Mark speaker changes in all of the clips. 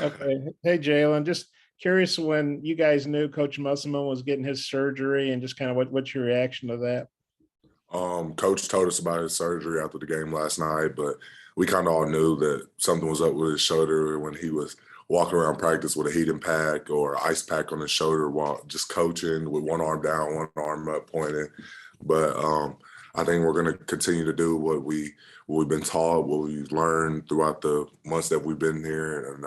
Speaker 1: Okay. Hey, Jaylin, just curious when you guys knew Coach Musselman was getting his surgery and just kind of what's your reaction to that?
Speaker 2: Coach told us about his surgery after the game last night, but we kind of all knew that something was up with his shoulder when he was walking around practice with a heating pack or ice pack on his shoulder while just coaching with one arm down, one arm up pointing. But I think we're going to continue to do what we've been taught, what we've learned throughout the months that we've been here, and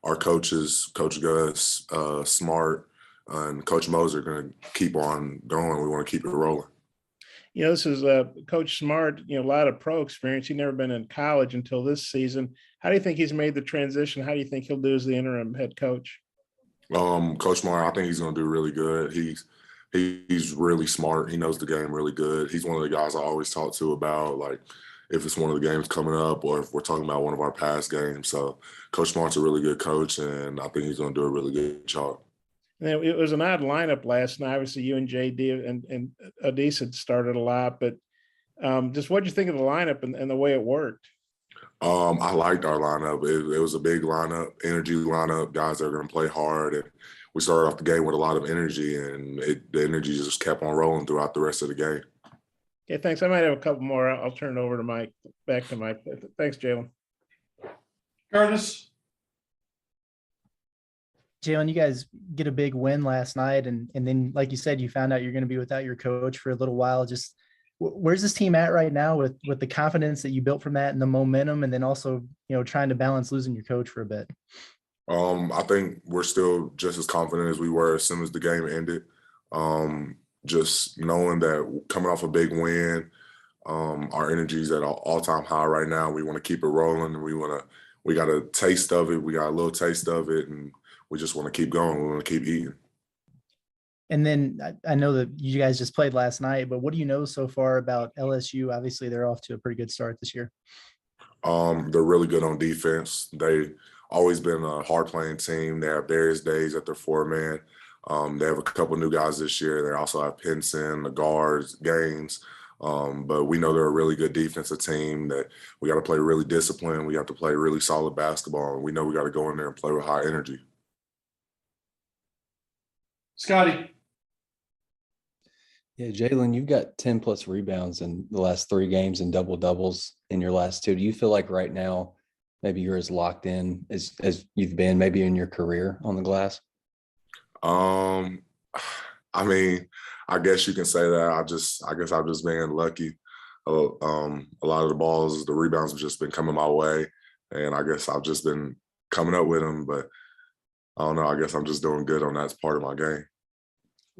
Speaker 2: our coaches, Coach Gus, Smart, and Coach Moser, are going to keep on going. We want to keep it rolling.
Speaker 1: This is Coach Smart, a lot of pro experience. He'd never been in college until this season. How do you think he's made the transition? How do you think he'll do as the interim head coach?
Speaker 2: Coach Smart, I think he's going to do really good. He's really smart. He knows the game really good. He's one of the guys I always talk to about, like, if it's one of the games coming up or if we're talking about one of our past games. So Coach Smart's a really good coach, and I think he's going to do a really good job.
Speaker 1: And it was an odd lineup last night. Obviously, you and JD and Adis had started a lot, but just what did you think of the lineup and the way it worked?
Speaker 2: I liked our lineup. It was a big lineup, energy lineup, guys that are going to play hard. And we started off the game with a lot of energy, and the energy just kept on rolling throughout the rest of the game.
Speaker 1: Okay, thanks. I might have a couple more. I'll turn it over to Mike, back to Mike. Thanks, Jaylin.
Speaker 3: Curtis.
Speaker 4: Jaylin, you guys get a big win last night, and then, like you said, you found out you're going to be without your coach for a little while. Just where's this team at right now with the confidence that you built from that and the momentum, and then also, trying to balance losing your coach for a bit?
Speaker 2: I think we're still just as confident as we were as soon as the game ended. Just knowing that coming off a big win, our energy is at an all-time high right now. We want to keep it rolling, and we got a taste of it. We got a little taste of it, and we just want to keep going. We want to keep eating.
Speaker 4: And then I know that you guys just played last night, but what do you know so far about LSU? Obviously, they're off to a pretty good start this year.
Speaker 2: They're really good on defense. They always been a hard-playing team. They have various days at their four-man. They have a couple new guys this year. They also have Pinson, the guards, Gaines. But we know they're a really good defensive team that we got to play really disciplined. We have to play really solid basketball. And we know we got to go in there and play with high energy.
Speaker 3: Scotty.
Speaker 5: Yeah, Jaylin, you've got 10 plus rebounds in the last 3 games and double doubles in your last 2. Do you feel like right now maybe you're as locked in as you've been maybe in your career on the glass?
Speaker 2: I mean, I guess you can say that. I guess I've just been lucky. A lot of the rebounds have just been coming my way, and I guess I've just been coming up with them. But I don't know. I guess I'm just doing good on that part of my game.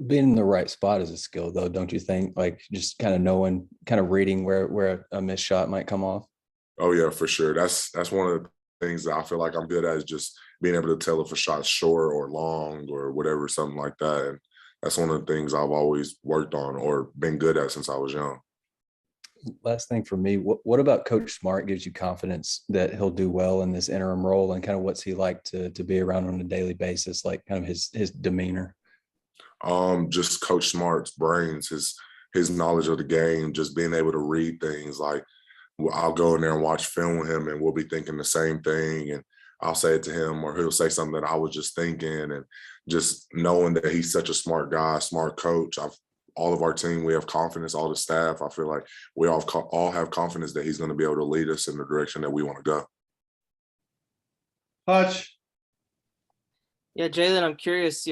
Speaker 5: Being in the right spot is a skill, though, don't you think? Like just kind of knowing, kind of reading where a missed shot might come off.
Speaker 2: Oh yeah, for sure. That's one of the things that I feel like I'm good at, is just being able to tell if a shot's short or long or whatever, something like that. And that's one of the things I've always worked on or been good at since I was young.
Speaker 5: Last thing for me, what about Coach Smart gives you confidence that he'll do well in this interim role, and kind of what's he like to be around on a daily basis, like kind of his demeanor?
Speaker 2: Just Coach Smart's brains, his knowledge of the game, just being able to read things. Like, I'll go in there and watch film with him, and we'll be thinking the same thing, and I'll say it to him, or he'll say something that I was just thinking. And just knowing that he's such a smart guy, smart coach. All of our team, we have confidence, all the staff. I feel like we all have confidence that he's going to be able to lead us in the direction that we want to go.
Speaker 3: Hutch.
Speaker 6: Yeah, Jaylin, I'm curious,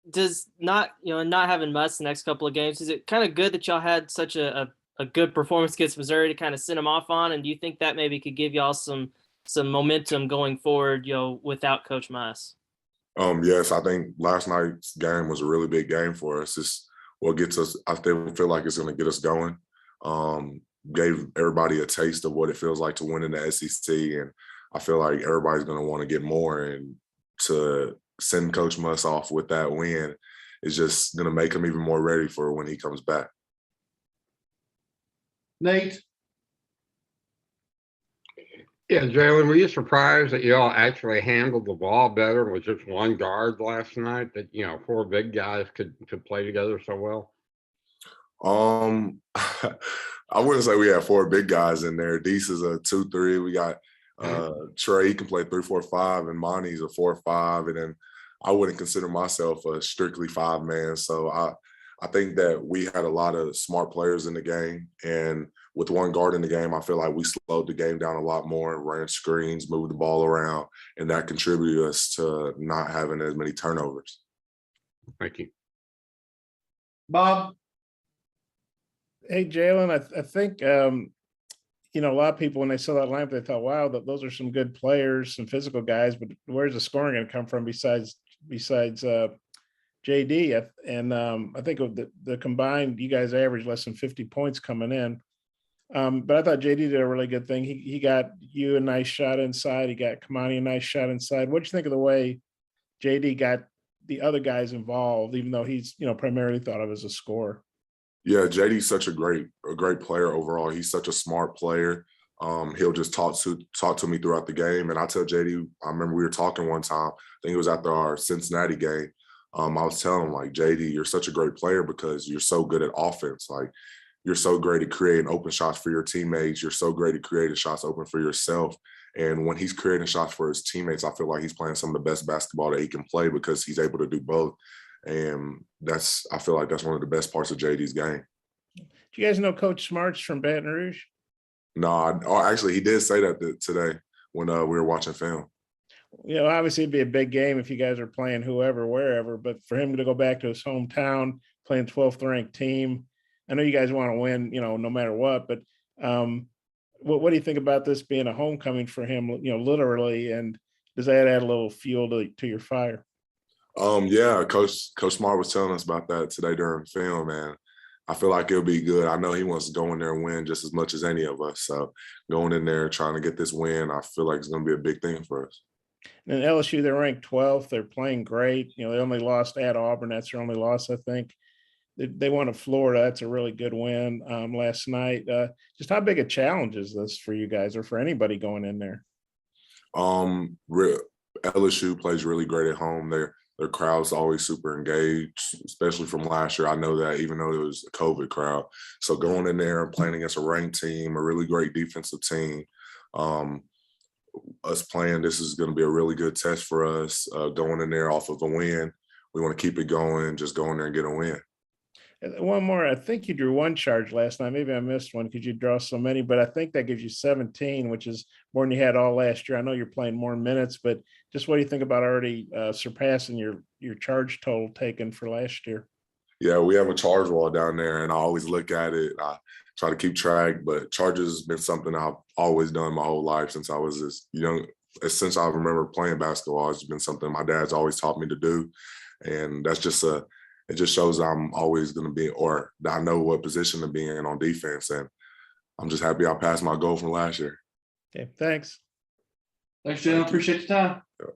Speaker 6: does not having Muss the next couple of games, is it kind of good that y'all had such a good performance against Missouri to kind of send them off on? And do you think that maybe could give y'all some momentum going forward, without Coach Muss?
Speaker 2: Yes, I think last night's game was a really big game for us. It's what gets us. I feel like it's going to get us going. Gave everybody a taste of what it feels like to win in the SEC, and I feel like everybody's going to want to get more. And to send Coach Muss off with that win is just going to make him even more ready for when he comes back.
Speaker 3: Nate.
Speaker 7: Yeah, Jaylin, were you surprised that y'all actually handled the ball better with just one guard last night? That 4 big guys could play together so well.
Speaker 2: I wouldn't say we had 4 big guys in there. Deese is a 2-3. We got Trey, he can play 3-4-5, and Monty's a 4-5, and then I wouldn't consider myself a strictly 5-man. So I think that we had a lot of smart players in the game, and with one guard in the game, I feel like we slowed the game down a lot more, ran screens, moved the ball around, and that contributed us to not having as many turnovers.
Speaker 7: Thank you.
Speaker 3: Bob,
Speaker 1: Hey, Jaylin, I think, you know, a lot of people, when they saw that lineup, they thought, wow, those are some good players, some physical guys, but where's the scoring going to come from besides JD? And I think of the combined, you guys averaged less than 50 points coming in. But I thought JD did a really good thing. He got you a nice shot inside. He got Kamani a nice shot inside. What do you think of the way JD got the other guys involved, even though he's, you know, primarily thought of as a scorer?
Speaker 2: Yeah, JD's such a great player overall. He's such a smart player. He'll just talk to me throughout the game. And I tell JD, I remember we were talking one time, I think it was after our Cincinnati game. I was telling him, like, JD, you're such a great player because you're so good at offense. Like, you're so great at creating open shots for your teammates. You're so great at creating shots open for yourself. And when he's creating shots for his teammates, I feel like he's playing some of the best basketball that he can play because he's able to do both. And I feel like that's one of the best parts of JD's game.
Speaker 1: Do you guys know Coach Smarts from Baton Rouge?
Speaker 2: No, actually, he did say that today when we were watching film.
Speaker 1: You know, obviously it'd be a big game if you guys are playing whoever, wherever, but for him to go back to his hometown, playing 12th ranked team, I know you guys want to win, you know, no matter what, but what do you think about this being a homecoming for him, you know, literally, and does that add a little fuel to your fire?
Speaker 2: Yeah, Coach Smart was telling us about that today during film, and I feel like it'll be good. I know he wants to go in there and win just as much as any of us. So going in there trying to get this win, I feel like it's going to be a big thing for us.
Speaker 1: And LSU, they're ranked 12th. They're playing great. You know, they only lost at Auburn. That's their only loss, I think. They won at Florida. That's a really good win last night. Just how big a challenge is this for you guys or for anybody going in there?
Speaker 2: LSU plays really great at home. Their crowd's always super engaged, especially from last year. I know that even though it was a COVID crowd. So going in there and playing against a ranked team, a really great defensive team, us playing, this is going to be a really good test for us going in there off of a win. We want to keep it going, just go in there and get a win.
Speaker 1: And one more, I think you drew one charge last night. Maybe I missed one because you draw so many, but I think that gives you 17, which is more than you had all last year. I know you're playing more minutes, but just what do you think about already surpassing your charge total taken for last year?
Speaker 2: Yeah, we have a charge wall down there, and I always look at it. I try to keep track, but charges has been something I've always done my whole life since I was this young. Since I remember playing basketball, it's been something my dad's always taught me to do, and that's just it just shows I'm always going to be, or I know what position to be in on defense, and I'm just happy I passed my goal from last year.
Speaker 1: Okay, thanks.
Speaker 3: thanks, Jaylin. Appreciate the time.
Speaker 2: Yeah.